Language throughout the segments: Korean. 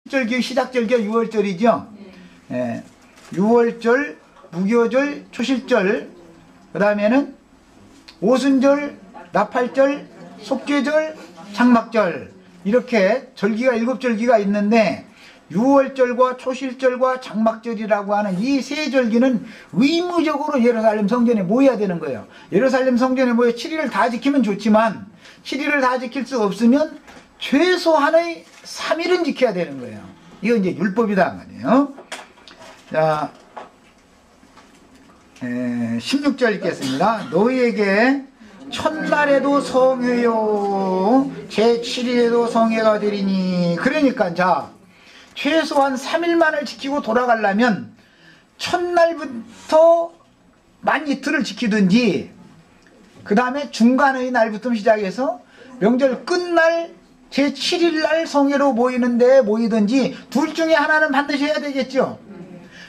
절기 시작절기가 6월절이죠. 예, 6월절, 무교절, 초실절, 그 다음에는 오순절, 나팔절, 속죄절, 장막절, 이렇게 절기가 7절기가 있는데 6월절과 초실절과 장막절이라고 하는 이 세 절기는 의무적으로 예루살렘 성전에 모여야 되는 거예요. 예루살렘 성전에 모여 7일을 다 지키면 좋지만 7일을 다 지킬 수 없으면 최소한의 3일은 지켜야 되는 거예요. 이건 이제 율법이다 말이에요. 자, 16절 읽겠습니다. 너희에게 첫날에도 성회요 제7일에도 성회가 되리니. 그러니까 자, 최소한 3일만을 지키고 돌아가려면 첫날부터 만 이틀을 지키든지 그 다음에 중간의 날부터 시작해서 명절 끝날 제7일날 성회로 모이는데 모이든지 둘 중에 하나는 반드시 해야 되겠죠.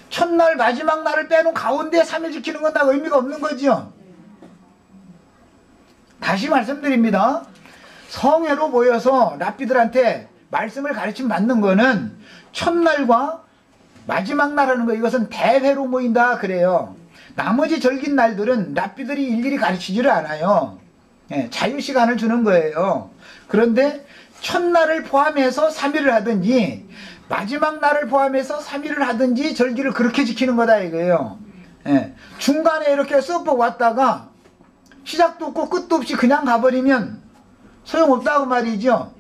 첫날 마지막 날을 빼놓은 가운데 3일 지키는 건 다 의미가 없는 거죠. 다시 말씀드립니다. 성회로 모여서 랍비들한테 말씀을 가르침 받는 거는 첫날과 마지막 날 하는 거, 이것은 대회로 모인다 그래요. 나머지 절긴 날들은 랍비들이 일일이 가르치지를 않아요. 예, 자유시간을 주는 거예요. 그런데 첫날을 포함해서 3일을 하든지 마지막 날을 포함해서 3일을 하든지 절기를 그렇게 지키는 거다 이거예요. 예, 중간에 이렇게 썩 왔다가 시작도 없고 끝도 없이 그냥 가버리면 소용없다고 말이죠.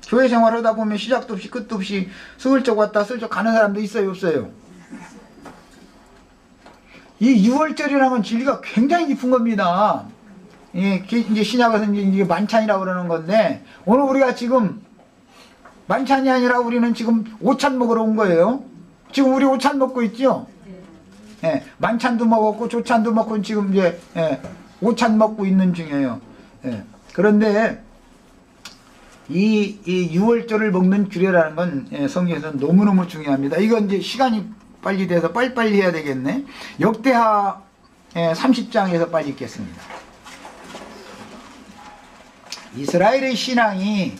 교회 생활하다 보면 시작도 없이 끝도 없이 슬쩍 왔다 슬쩍 가는 사람도 있어요, 없어요? 이 6월절이라는 건 진리가 굉장히 깊은 겁니다. 예, 이제 신약에서 이제 만찬이라고 그러는 건데, 오늘 우리가 지금 만찬이 아니라 우리는 지금 오찬 먹으러 온 거예요. 지금 우리 오찬 먹고 있죠? 예, 만찬도 먹었고 조찬도 먹고 지금 이제 오찬 먹고 있는 중이에요. 예, 그런데 이 6월절을 먹는 규례라는 건 성경에서는 너무너무 중요합니다. 이건 이제 시간이 빨리 돼서 빨리빨리 해야 되겠네. 역대하 30장에서 빨리 읽겠습니다. 이스라엘의 신앙이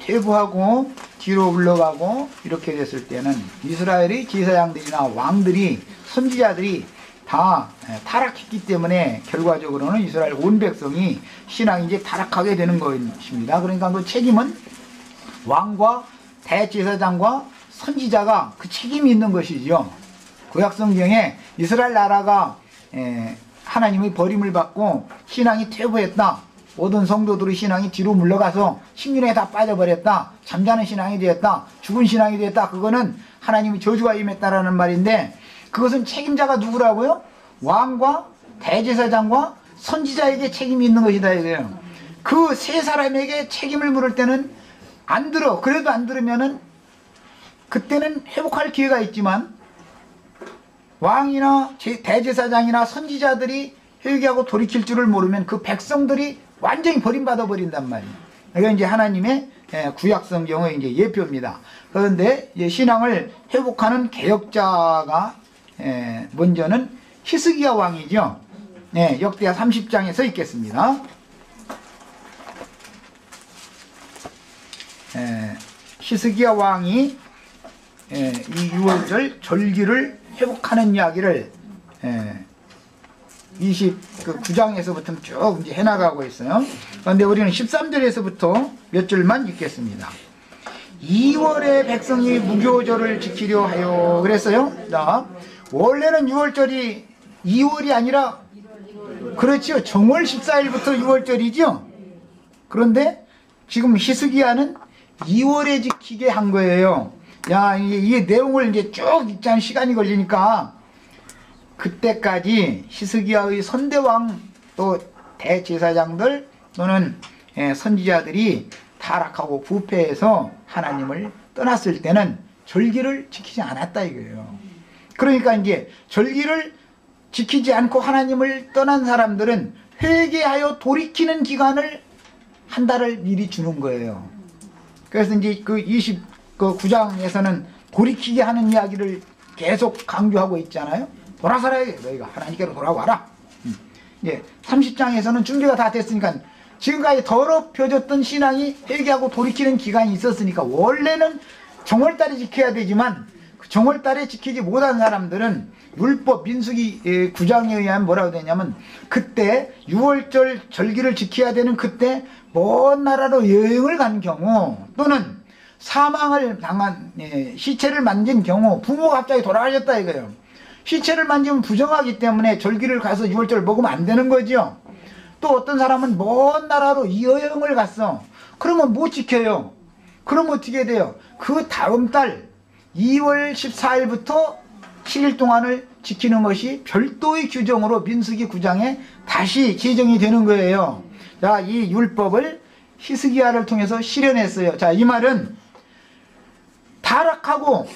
퇴보하고 뒤로 물러가고 이렇게 됐을 때는 이스라엘의 제사장들이나 왕들이, 선지자들이 다 타락했기 때문에 결과적으로는 이스라엘 온 백성이 신앙이 이제 타락하게 되는 것입니다. 그러니까 그 책임은 왕과 대제사장과 선지자가 그 책임이 있는 것이죠. 구약성경에 이스라엘 나라가 하나님의 버림을 받고 신앙이 퇴보했다, 모든 성도들의 신앙이 뒤로 물러가서 십륜에 다 빠져버렸다, 잠자는 신앙이 되었다, 죽은 신앙이 되었다, 그거는 하나님의 저주가 임했다라는 말인데, 그것은 책임자가 누구라고요? 왕과 대제사장과 선지자에게 책임이 있는 것이다 이거예요. 그 세 사람에게 책임을 물을 때는 안 들어. 그래도 안 들으면은 그때는 회복할 기회가 있지만, 왕이나 대제사장이나 선지자들이 회개하고 돌이킬 줄을 모르면 그 백성들이 완전히 버림받아 버린단 말이에요. 이게 이제 하나님의 구약성경의 이제 예표입니다. 그런데 이제 신앙을 회복하는 개혁자가 먼저는 히스기야 왕이죠. 역대하 30장에서 읽겠습니다. 히스기야 왕이 이 6월절 절기를 회복하는 이야기를 29장에서부터 쭉 이제 해나가고 있어요. 그런데 우리는 13절에서부터 몇 절만 읽겠습니다. 2월에 백성이 무교절을 지키려 하여 그랬어요. 자, 원래는 6월절이 2월이 아니라, 그렇죠, 정월 14일부터 6월절이죠. 그런데 지금 히스기야는 2월에 지키게 한 거예요. 야, 이게 내용을 이제 쭉 읽자는 시간이 걸리니까 그때까지 히스기야의 선대왕 또 대제사장들 또는 선지자들이 타락하고 부패해서 하나님을 떠났을 때는 절기를 지키지 않았다 이거예요. 그러니까 이제 절기를 지키지 않고 하나님을 떠난 사람들은 회개하여 돌이키는 기간을 한 달을 미리 주는 거예요. 그래서 이제 그 29장에서는 돌이키게 하는 이야기를 계속 강조하고 있잖아요. 돌아서라, 너희가 하나님께로 돌아와라. 이제 30장에서는 준비가 다 됐으니까 지금까지 더럽혀졌던 신앙이 회개하고 돌이키는 기간이 있었으니까 원래는 정월달에 지켜야 되지만 그 정월달에 지키지 못한 사람들은 율법 민수기 9장에 의하면 뭐라고 되냐면 그때 6월절 절기를 지켜야 되는 그때 먼 나라로 여행을 간 경우 또는 사망을 당한 시체를 만진 경우 부모가 갑자기 돌아가셨다 이거예요. 시체를 만지면 부정하기 때문에 절기를 가서 6월절을 먹으면 안 되는 거죠. 또 어떤 사람은 먼 나라로 여행을 갔어. 그러면 못 지켜요. 그럼 어떻게 돼요? 그 다음 달 2월 14일부터 7일 동안을 지키는 것이 별도의 규정으로 민수기 9장에 다시 제정이 되는 거예요. 자, 이 율법을 히스기야를 통해서 실현했어요. 자, 이 말은 타락하고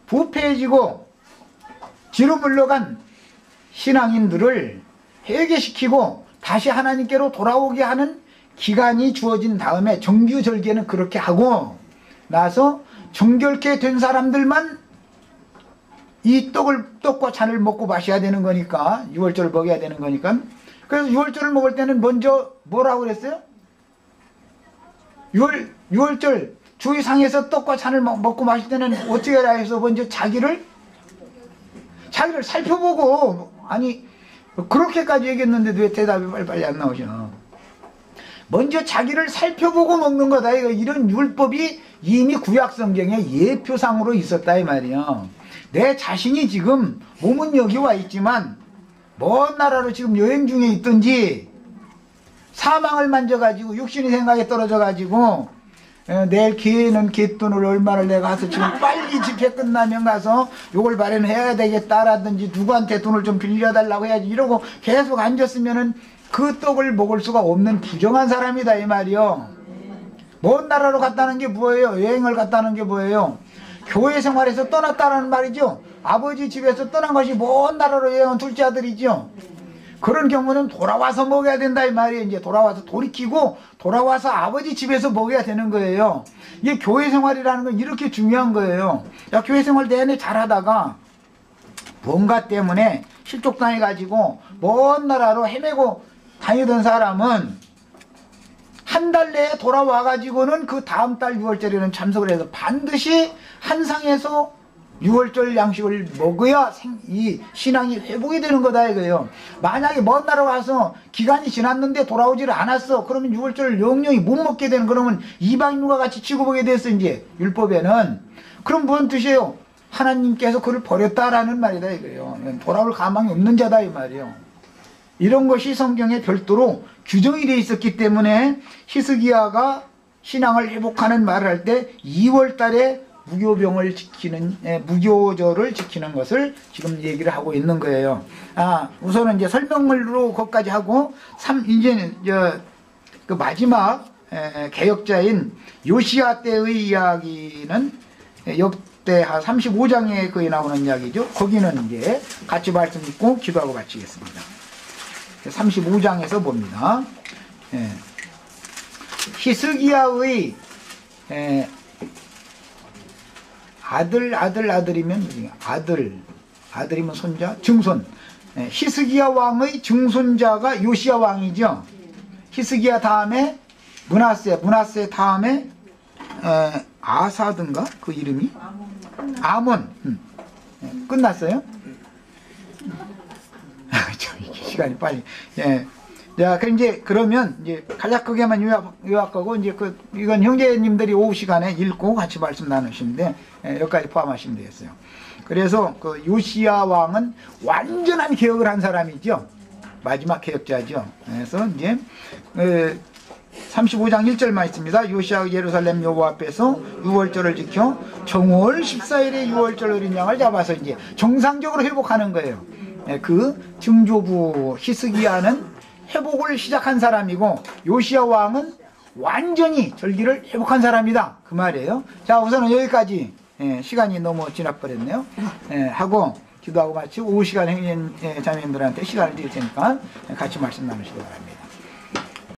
부패해지고 뒤로 물러간 신앙인들을 회개시키고 다시 하나님께로 돌아오게 하는 기간이 주어진 다음에 정규 절기에는 그렇게 하고 나서 정결케 된 사람들만 이 떡과 잔을 먹고 마셔야 되는 거니까 6월절을 먹여야 되는 거니까 그래서 6월절을 먹을 때는 먼저 뭐라고 그랬어요? 6월절 주의상에서 떡과 잔을 먹고 마실 때는 어떻게 해야 해서 먼저 자기를 살펴보고 아니 그렇게까지 얘기했는데도 왜 대답이 빨리빨리 안 나오셔. 먼저 자기를 살펴보고 먹는 거다. 이런 율법이 이미 구약성경에 예표상으로 있었다 이 말이야. 내 자신이 지금 몸은 여기 와 있지만 먼 나라로 지금 여행 중에 있든지 사망을 만져가지고 육신의 생각에 떨어져가지고 내일 기회는 갯돈을 얼마를 내가 가서 지금 빨리 집회 끝나면 가서 요걸 마련해야 되겠다라든지 누구한테 돈을 좀 빌려달라고 해야지 이러고 계속 앉았으면은 그 떡을 먹을 수가 없는 부정한 사람이다 이 말이요. 먼 나라로 갔다는 게 뭐예요? 여행을 갔다는 게 뭐예요? 교회 생활에서 떠났다는 말이죠. 아버지 집에서 떠난 것이 먼 나라로 여행한 둘째 아들이죠. 그런 경우는 돌아와서 먹어야 된다 이 말이에요. 이제 돌아와서 돌이키고 돌아와서 아버지 집에서 먹어야 되는 거예요. 이게 교회 생활이라는 건 이렇게 중요한 거예요. 야, 교회 생활 내내 잘하다가 뭔가 때문에 실족당해가지고 먼 나라로 헤매고 다니던 사람은 한 달 내에 돌아와가지고는 그 다음 달 6월절에는 참석을 해서 반드시 한상에서 6월절 양식을 먹어야 이 신앙이 회복이 되는 거다 이거예요. 만약에 먼 나라 와서 기간이 지났는데 돌아오지를 않았어. 그러면 6월절을 영영이 못 먹게 되는 그러면 이방인과 같이 취급하게 됐어 이제 율법에는. 그럼 무슨 뜻이에요? 하나님께서 그를 버렸다라는 말이다 이거예요. 돌아올 가망이 없는 자다 이 말이에요. 이런 것이 성경에 별도로 규정이 되어 있었기 때문에 히스기야가 신앙을 회복하는 말을 할 때 2월 달에 무교병을 지키는 무교절을 지키는 것을 지금 얘기를 하고 있는 거예요. 우선은 이제 설명으로 거기까지 하고 이제는 그 마지막 개혁자인 요시야 때의 이야기는 역대하 35장에 거의 나오는 이야기죠. 거기는 이제 같이 말씀 듣고 기도하고 마치겠습니다. 35장에서 봅니다. 히스기야의 아들이면 아들이면 손자, 증손. 히스기야 왕의 증손자가 요시야 왕이죠. 히스기야 다음에 문하세 다음에 아사든가 그 이름이 아몬. 끝났어요? 시간이 빨리. 자, 그러면 이제 간략하게만 요약하고 이제 이건 형제님들이 오후 시간에 읽고 같이 말씀 나누시는데 여기까지 포함하시면 되겠어요. 그래서 그 요시야 왕은 완전한 개혁을 한 사람이죠. 마지막 개혁자죠. 그래서 이제 35장 1절만 있습니다. 요시야 예루살렘 여호와 앞에서 6월절을 지켜 정월 14일에 6월절 어린 양을 잡아서 이제 정상적으로 회복하는 거예요. 그 증조부 히스기야는 회복을 시작한 사람이고 요시야 왕은 완전히 절기를 회복한 사람이다 그 말이에요. 자, 우선은 여기까지. 시간이 너무 지나버렸네요. 하고 기도하고 마치고 오후 시간 형님 자매님들한테 시간을 드릴 테니까 같이 말씀 나누시기 바랍니다.